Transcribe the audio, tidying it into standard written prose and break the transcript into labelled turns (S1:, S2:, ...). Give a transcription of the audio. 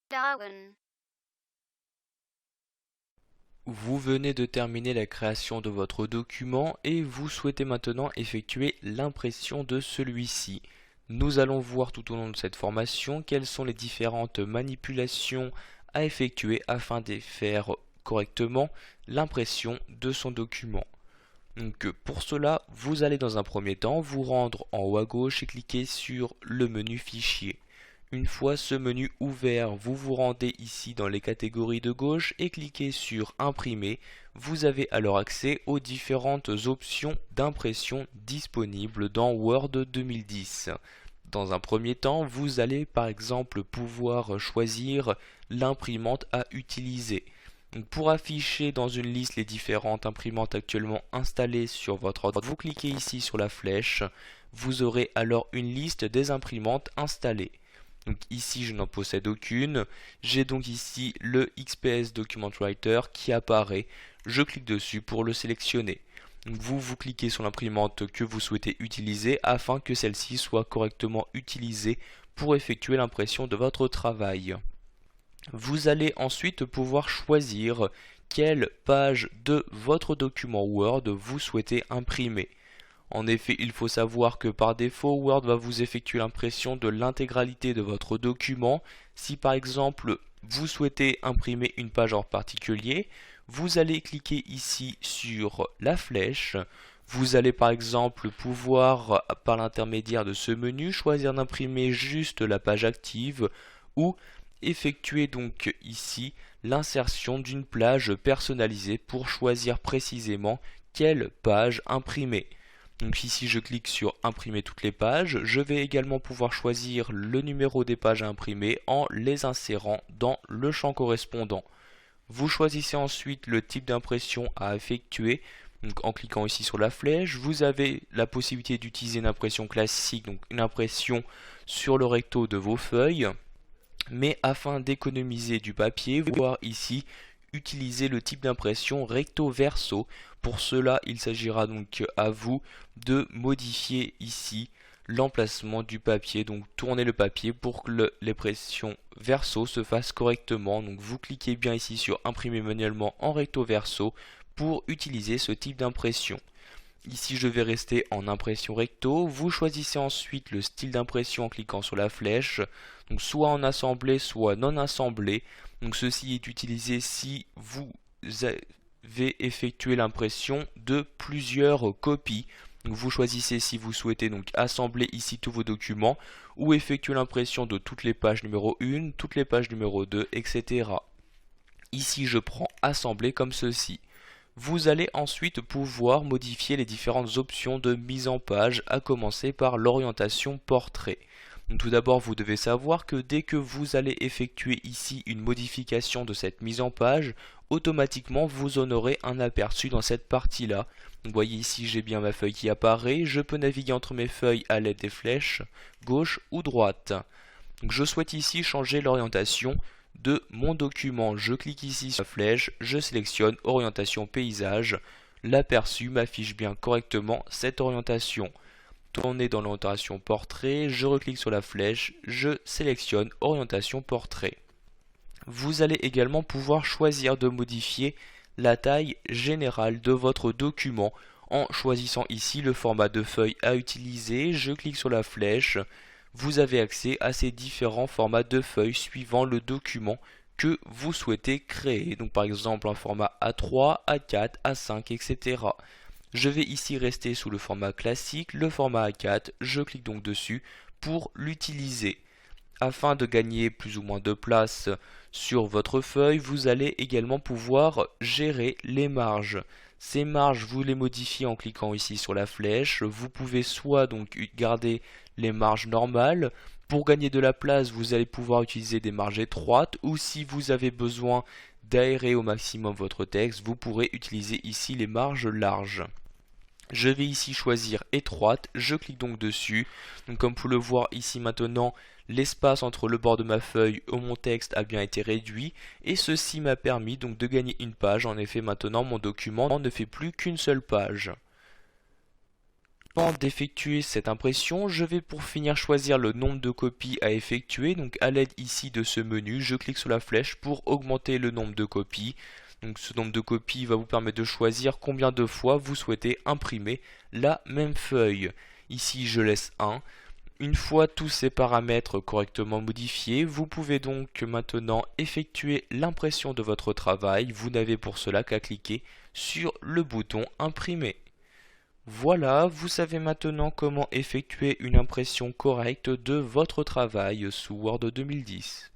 S1: Darwin.
S2: Vous venez de terminer la création de votre document et vous souhaitez maintenant effectuer l'impression de celui-ci. Nous allons voir tout au long de cette formation quelles sont les différentes manipulations à effectuer afin de faire correctement l'impression de son document. Donc pour cela, vous allez dans un premier temps vous rendre en haut à gauche et cliquer sur le menu Fichier. Une fois ce menu ouvert, vous vous rendez ici dans les catégories de gauche et cliquez sur Imprimer. Vous avez alors accès aux différentes options d'impression disponibles dans Word 2010. Dans un premier temps, vous allez par exemple pouvoir choisir l'imprimante à utiliser. Donc pour afficher dans une liste les différentes imprimantes actuellement installées sur votre ordinateur, vous cliquez ici sur la flèche. Vous aurez alors une liste des imprimantes installées. Donc ici je n'en possède aucune. J'ai donc ici le XPS Document Writer qui apparaît. Je clique dessus pour le sélectionner. Donc vous cliquez sur l'imprimante que vous souhaitez utiliser afin que celle-ci soit correctement utilisée pour effectuer l'impression de votre travail. Vous allez ensuite pouvoir choisir quelle page de votre document Word vous souhaitez imprimer. En effet, il faut savoir que par défaut, Word va vous effectuer l'impression de l'intégralité de votre document. Si par exemple, vous souhaitez imprimer une page en particulier, vous allez cliquer ici sur la flèche. Vous allez par exemple pouvoir, par l'intermédiaire de ce menu, choisir d'imprimer juste la page active ou effectuer donc ici l'insertion d'une plage personnalisée pour choisir précisément quelle page imprimer. Donc ici je clique sur imprimer toutes les pages, je vais également pouvoir choisir le numéro des pages à imprimer en les insérant dans le champ correspondant. Vous choisissez ensuite le type d'impression à effectuer, donc en cliquant ici sur la flèche. Vous avez la possibilité d'utiliser une impression classique, donc une impression sur le recto de vos feuilles, mais afin d'économiser du papier, vous pouvez voir ici utiliser le type d'impression recto verso. Pour cela, il s'agira donc à vous de modifier ici l'emplacement du papier, donc tourner le papier pour que l'impression verso se fasse correctement. Donc vous cliquez bien ici sur imprimer manuellement en recto verso pour utiliser ce type d'impression. Ici je vais rester en impression recto. Vous choisissez ensuite le style d'impression en cliquant sur la flèche, donc soit en assemblé soit non assemblé. Donc ceci est utilisé si vous avez effectué l'impression de plusieurs copies. Donc vous choisissez si vous souhaitez donc assembler ici tous vos documents ou effectuer l'impression de toutes les pages numéro 1, toutes les pages numéro 2, etc. Ici je prends assembler comme ceci. Vous allez ensuite pouvoir modifier les différentes options de mise en page, à commencer par l'orientation portrait. Donc, tout d'abord, vous devez savoir que dès que vous allez effectuer ici une modification de cette mise en page, automatiquement vous en aurez un aperçu dans cette partie-là. Vous voyez ici, j'ai bien ma feuille qui apparaît. Je peux naviguer entre mes feuilles à l'aide des flèches, gauche ou droite. Donc, je souhaite ici changer l'orientation de mon document. Je clique ici sur la flèche, je sélectionne orientation paysage. L'aperçu m'affiche bien correctement cette orientation. Tourner dans l'orientation portrait, je reclique sur la flèche, je sélectionne orientation portrait. Vous allez également pouvoir choisir de modifier la taille générale de votre document en choisissant ici le format de feuille à utiliser. Je clique sur la flèche. Vous avez accès à ces différents formats de feuilles suivant le document que vous souhaitez créer. Donc par exemple un format A3, A4, A5, etc. Je vais ici rester sous le format classique, le format A4. Je clique donc dessus pour l'utiliser. Afin de gagner plus ou moins de place sur votre feuille, vous allez également pouvoir gérer les marges. Ces marges, vous les modifiez en cliquant ici sur la flèche. Vous pouvez soit donc garder les marges normales. Pour gagner de la place, vous allez pouvoir utiliser des marges étroites, ou si vous avez besoin d'aérer au maximum votre texte, vous pourrez utiliser ici les marges larges. Je vais ici choisir étroite, je clique donc dessus. Donc comme vous pouvez le voir ici maintenant, l'espace entre le bord de ma feuille et mon texte a bien été réduit et ceci m'a permis donc de gagner une page. En effet, maintenant mon document ne fait plus qu'une seule page. Avant d'effectuer cette impression, je vais pour finir choisir le nombre de copies à effectuer. Donc à l'aide ici de ce menu, je clique sur la flèche pour augmenter le nombre de copies. Donc ce nombre de copies va vous permettre de choisir combien de fois vous souhaitez imprimer la même feuille. Ici je laisse 1. Une fois tous ces paramètres correctement modifiés, vous pouvez donc maintenant effectuer l'impression de votre travail. Vous n'avez pour cela qu'à cliquer sur le bouton imprimer. Voilà, vous savez maintenant comment effectuer une impression correcte de votre travail sous Word 2010.